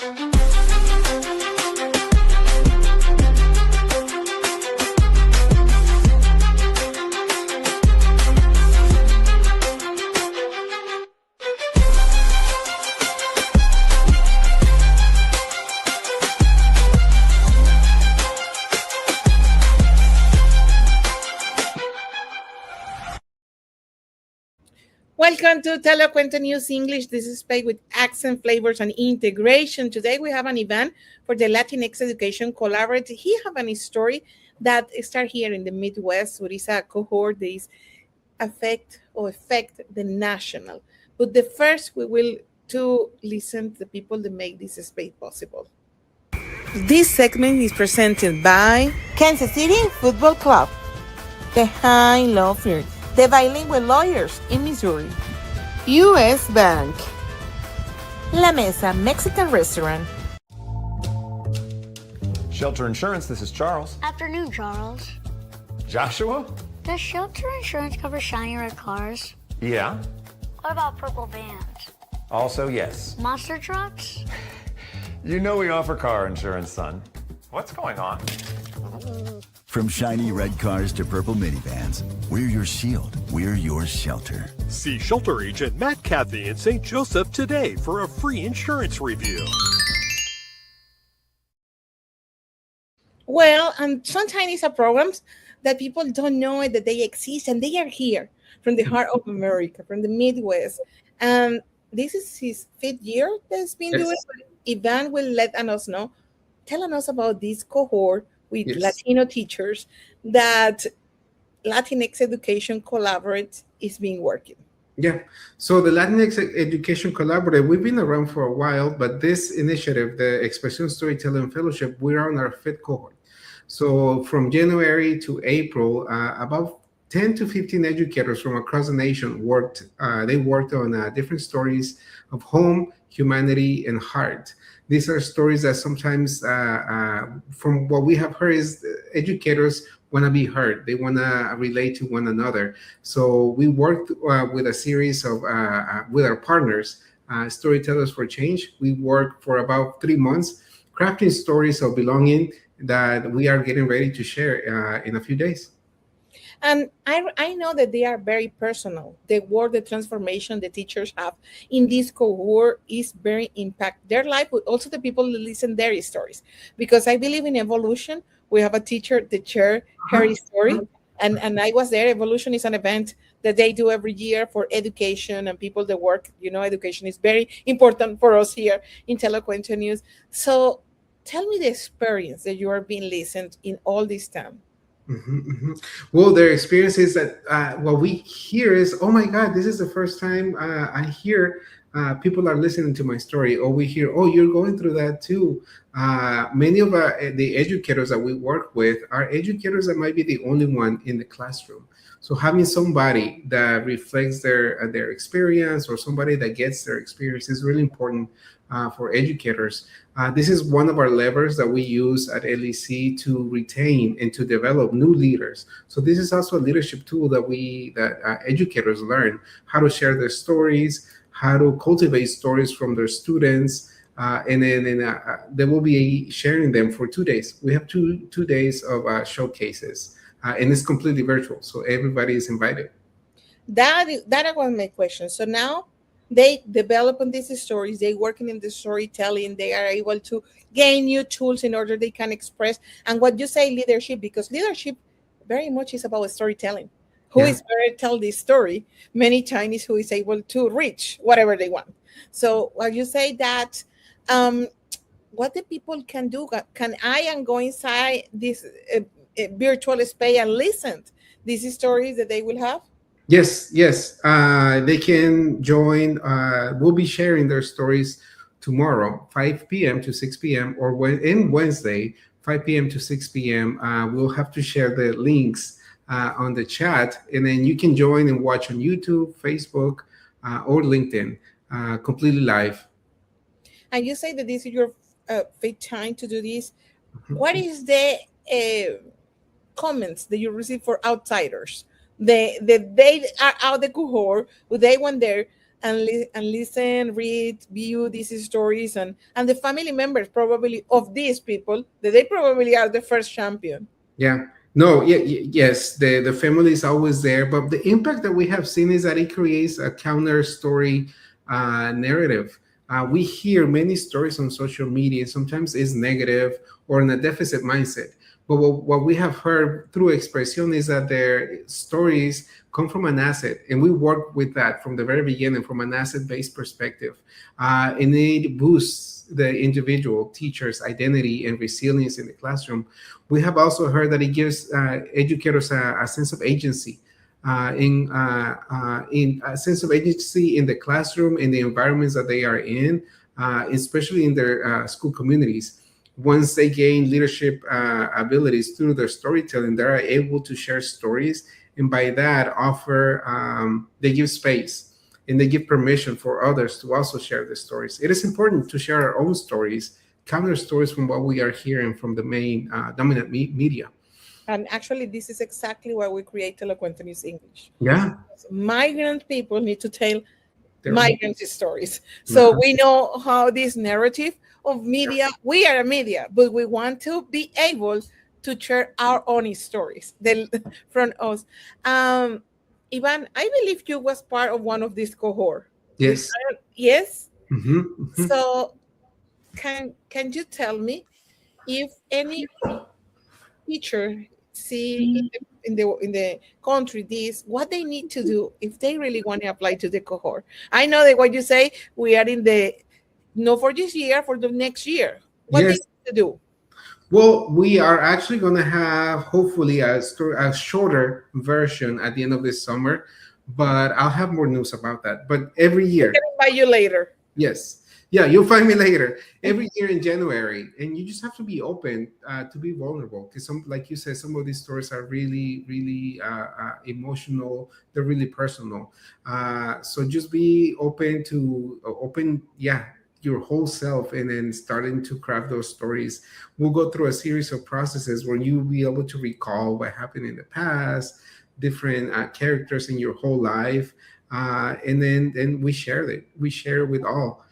Welcome to Telecuento News English. This is Pay with accent, flavors, and integration. Today we have an event for the Latinx Education Collaborative. He have a story that start here in the Midwest, with a cohort that is affect the national. But the first we will to listen to the people that make this space possible. This segment is presented by Kansas City Football Club, the High Law Firm, the bilingual lawyers in Missouri, U.S. Bank, La Mesa Mexican Restaurant, Shelter Insurance, this is Charles. Afternoon, Charles. Joshua? Does Shelter Insurance cover shiny red cars? Yeah. What about purple vans? Also, yes. Monster trucks? You know we offer car insurance, son. What's going on? From shiny red cars to purple minivans, we're your shield, we're your shelter. See Shelter Agent Matt Cathy in St. Joseph today for a free insurance review. Well, and sometimes it's a programs that people don't know that they exist, and they are here from the heart of America, from the Midwest. And this is his 5th year that's been doing it. Ivan will let us know, telling us about this cohort with Latino teachers that Latinx Education Collaborative is being working. Yeah, so the Latinx Education Collaborative, we've been around for a while, but this initiative, the Expresión Storytelling Fellowship, we're on our 5th cohort. So from January to April, about 10 to 15 educators from across the nation worked. They worked on different stories of home, humanity, and heart. These are stories that sometimes, from what we have heard, is educators want to be heard. They want to relate to one another. So we worked with a series of, with our partners, Storytellers for Change. We worked for about 3 months, crafting stories of belonging that we are getting ready to share in a few days. And I know that they are very personal. The work, the transformation the teachers have in this cohort is very impact their life, but also the people that listen their stories. Because I believe in evolution. We have a teacher that share her story. And I was there. Evolution is an event that they do every year for education and people that work. You know, education is very important for us here in Telecuento News. So tell me the experience that you are being listened in all this time. Well, their experience is that what we hear is, oh my God, this is the first time I hear people are listening to my story. Or we hear, oh, you're going through that too. Many of the educators that we work with are educators that might be the only one in the classroom. So having somebody that reflects their experience, or somebody that gets their experience, is really important for educators. This is one of our levers that we use at LEC to retain and to develop new leaders. So this is also a leadership tool that educators learn how to share their stories, how to cultivate stories from their students, and then they will be sharing them for 2 days. We have two days of showcases, and it's completely virtual, so everybody is invited. That was my question. So now they develop on these stories, they working in the storytelling, they are able to gain new tools in order they can express. And what you say, leadership, because leadership very much is about storytelling. Who is better to tell this story? Many times who is able to reach whatever they want. So while you say that, what the people can do, can I go inside this virtual space and listen these stories that they will have? Yes. They can join. We'll be sharing their stories tomorrow, 5 p.m. to 6 p.m. or Wednesday, 5 p.m. to 6 p.m. We'll have to share the links on the chat, and then you can join and watch on YouTube, Facebook, or LinkedIn, completely live. And you say that this is your fifth time to do this. What is the comments that you receive for outsiders? They are out the cohort, they went there, and listen, read, view these stories, and the family members probably of these people that they probably are the first champion. Yeah. No, yeah, yes, the family is always there, but the impact that we have seen is that it creates a counter story narrative. We hear many stories on social media, sometimes it's negative or in a deficit mindset. But what we have heard through Expresión is that their stories come from an asset, and we work with that from the very beginning from an asset-based perspective. And it boosts the individual teacher's identity and resilience in the classroom. We have also heard that it gives educators a sense of agency, in a sense of agency in the classroom, in the environments that they are in, especially in their school communities. Once they gain leadership abilities through their storytelling, they are able to share stories, and by that offer, they give space and they give permission for others to also share their stories. It is important to share our own stories, counter stories from what we are hearing from the main dominant media. And actually, this is exactly why we create Telecuentones English. Yeah. Migrant people need to tell They're- migrant stories. So we know how this narrative of media, we are a media, but we want to be able to share our own stories from us. Ivan, I believe you was part of one of this cohort. Yes. Yes. Mhm, mhm. So can you tell me if any teacher see in the country this what they need to do if they really want to apply to the cohort? I know that what you say we are in the not for this year, for the next year. What they Yes. need to do? Well, we are actually going to have hopefully a shorter version at the end of this summer, but I'll have more news about that. But every I year, can invite you later. yes, yeah, you'll find me later. Every year in January, and you just have to be open to be vulnerable, because some, like you said, some of these stories are really, really emotional. They're really personal. So just be open to yeah, your whole self, and then starting to craft those stories. We'll go through a series of processes where you'll be able to recall what happened in the past, different characters in your whole life, and then we share it. We share it with all.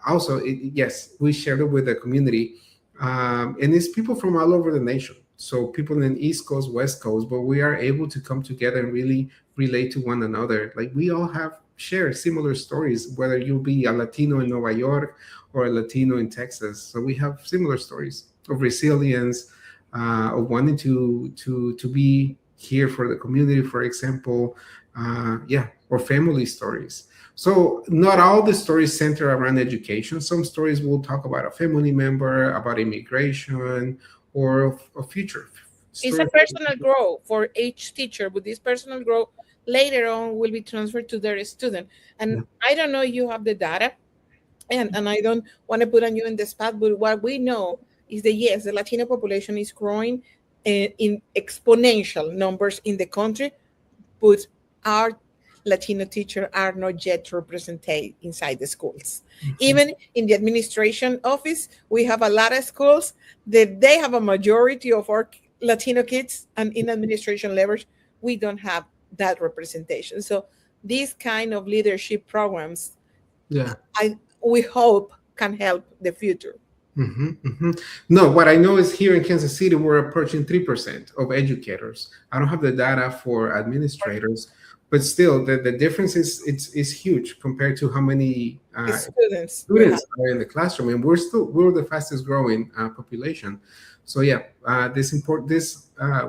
Also, yes, we share it with the community, and it's people from all over the nation. So people in East Coast, West Coast, but we are able to come together and really relate to one another. Like we all have share similar stories, whether you be a Latino in Nueva York or a Latino in Texas. So we have similar stories of resilience, of wanting to be here for the community, for example, yeah, or family stories. So not all the stories center around education. Some stories will talk about a family member, about immigration, or a future. It's a personal growth for each teacher, but this personal growth later on will be transferred to their student. And Yeah. I don't know if you have the data, and I don't want to put on you in the spot, but what we know is that yes, the Latino population is growing in exponential numbers in the country, but our Latino teachers are not yet represented inside the schools. Even in the administration office, we have a lot of schools that they have a majority of our Latino kids, and in administration levels, we don't have that representation. So these kind of leadership programs, Yeah. we hope can help the future. No, what I know is here in Kansas City, we're approaching 3% of educators. I don't have the data for administrators, but still, the difference is huge compared to how many Students. students are in the classroom, and we're the fastest growing population. So yeah, this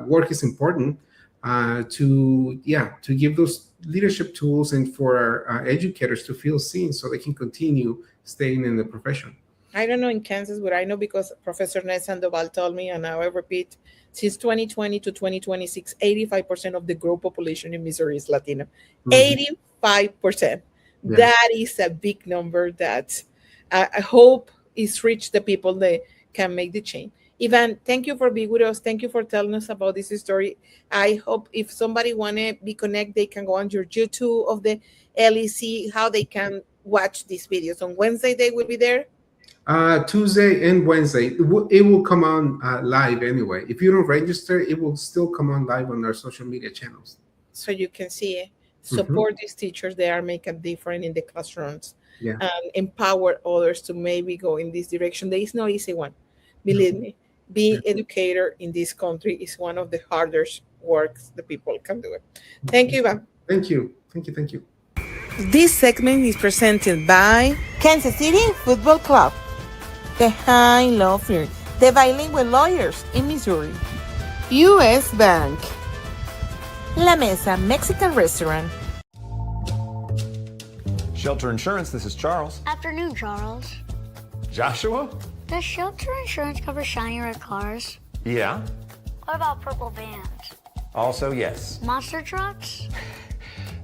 work is important to give those leadership tools and for our educators to feel seen, so they can continue staying in the profession. I don't know in Kansas, but I know because Professor Ned Sandoval told me, and I will repeat, since 2020 to 2026, 85% of the growth population in Missouri is Latino. 85%. Yeah. That is a big number that I hope is reached the people that can make the change. Ivan, thank you for being with us. Thank you for telling us about this story. I hope if somebody want to be connected, they can go on your YouTube of the LEC, how they can watch these videos. On Wednesday, they will be there. Tuesday and Wednesday. It will come on live anyway. If you don't register, it will still come on live on our social media channels. So you can see it. support these teachers. They are make a difference in the classrooms Yeah. and empower others to maybe go in this direction. There is no easy one. Believe me, being educator in this country is one of the hardest works the people can do it. Thank you, Ivan. Thank you. Thank you. Thank you. This segment is presented by Kansas City Football Club, the High Law Firm, the bilingual lawyers in Missouri, U.S. Bank, La Mesa Mexican Restaurant, Shelter Insurance, this is Charles. Afternoon, Charles. Joshua? Does shelter insurance cover shiny red cars? Yeah. What about purple vans? Also, yes. Monster trucks?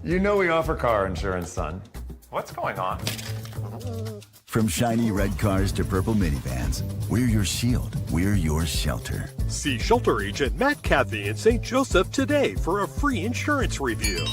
You know we offer car insurance, son. What's going on? From shiny red cars to purple minivans, we're your shield, we're your shelter. See shelter agent Matt Cathy in St. Joseph today for a free insurance review.